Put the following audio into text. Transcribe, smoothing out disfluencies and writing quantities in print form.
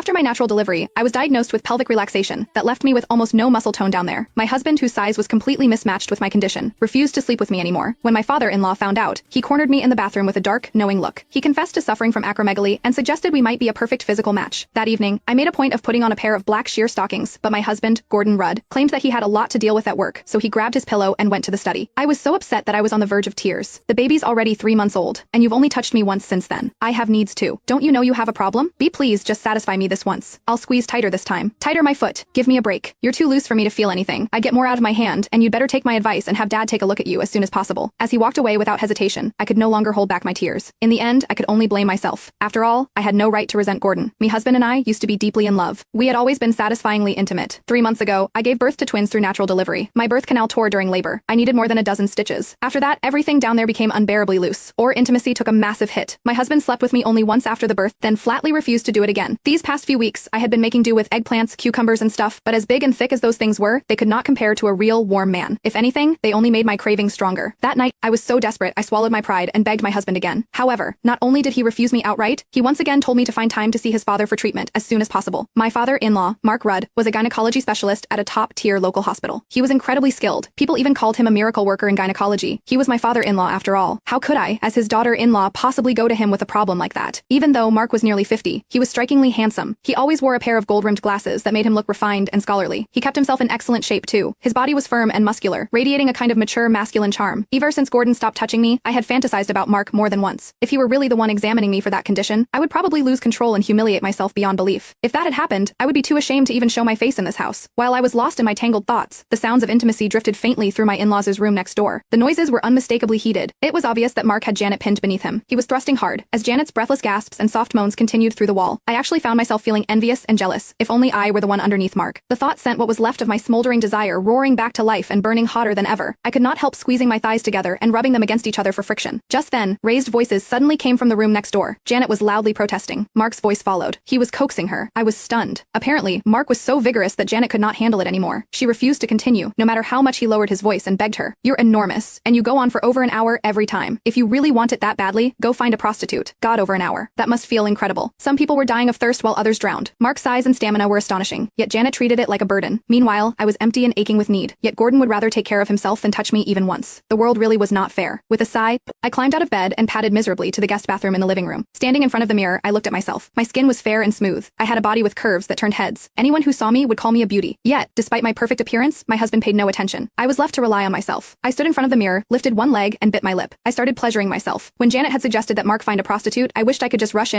After my natural delivery, I was diagnosed with pelvic relaxation that left me with almost no muscle tone down there. My husband, whose size was completely mismatched with my condition, refused to sleep with me anymore. When my father-in-law found out, he cornered me in the bathroom with a dark, knowing look. He confessed to suffering from acromegaly and suggested we might be a perfect physical match. That evening, I made a point of putting on a pair of black sheer stockings, but my husband, Gordon Rudd, claimed that he had a lot to deal with at work, so he grabbed his pillow and went to the study. I was so upset that I was on the verge of tears. The baby's already 3 months old, and you've only touched me once since then. I have needs too. Don't you know you have a problem? Be pleased, just satisfy me this once. I'll squeeze tighter this time. Tighter my foot. Give me a break. You're too loose for me to feel anything. I get more out of my hand, and you'd better take my advice and have Dad take a look at you as soon as possible. As he walked away without hesitation, I could no longer hold back my tears. In the end, I could only blame myself. After all, I had no right to resent Gordon. My husband and I used to be deeply in love. We had always been satisfyingly intimate. 3 months ago, I gave birth to twins through natural delivery. My birth canal tore during labor. I needed more than a dozen stitches. After that, everything down there became unbearably loose. Our intimacy took a massive hit. My husband slept with me only once after the birth, then flatly refused to do it again. These past few weeks, I had been making do with eggplants, cucumbers and stuff, but as big and thick as those things were, they could not compare to a real warm man. If anything, they only made my cravings stronger. That night, I was so desperate, I swallowed my pride and begged my husband again. However, not only did he refuse me outright, he once again told me to find time to see his father for treatment as soon as possible. My father-in-law, Mark Rudd, was a gynecology specialist at a top-tier local hospital. He was incredibly skilled. People even called him a miracle worker in gynecology. He was my father-in-law after all. How could I, as his daughter-in-law, possibly go to him with a problem like that? Even though Mark was nearly 50, he was strikingly handsome. He always wore a pair of gold-rimmed glasses that made him look refined and scholarly. He kept himself in excellent shape too. His body was firm and muscular, radiating a kind of mature masculine charm. Ever since Gordon stopped touching me, I had fantasized about Mark more than once. If he were really the one examining me for that condition, I would probably lose control and humiliate myself beyond belief. If that had happened, I would be too ashamed to even show my face in this house. While I was lost in my tangled thoughts, the sounds of intimacy drifted faintly through my in-laws' room next door. The noises were unmistakably heated. It was obvious that Mark had Janet pinned beneath him. He was thrusting hard, as Janet's breathless gasps and soft moans continued through the wall. I actually found myself feeling envious and jealous. If only I were the one underneath Mark. The thought sent what was left of my smoldering desire roaring back to life and burning hotter than ever. I could not help squeezing my thighs together and rubbing them against each other for friction. Just then, raised voices suddenly came from the room next door. Janet was loudly protesting. Mark's voice followed. He was coaxing her. I was stunned. Apparently, Mark was so vigorous that Janet could not handle it anymore. She refused to continue, no matter how much he lowered his voice and begged her. You're enormous, and you go on for over an hour every time. If you really want it that badly, go find a prostitute. God, over an hour. That must feel incredible. Some people were dying of thirst while others drowned. Mark's size and stamina were astonishing, yet Janet treated it like a burden. Meanwhile, I was empty and aching with need, yet Gordon would rather take care of himself than touch me even once. The world really was not fair. With a sigh, I climbed out of bed and padded miserably to the guest bathroom in the living room. Standing in front of the mirror, I looked at myself. My skin was fair and smooth. I had a body with curves that turned heads. Anyone who saw me would call me a beauty. Yet, despite my perfect appearance, my husband paid no attention. I was left to rely on myself. I stood in front of the mirror, lifted one leg, and bit my lip. I started pleasuring myself. When Janet had suggested that Mark find a prostitute, I wished I could just rush in and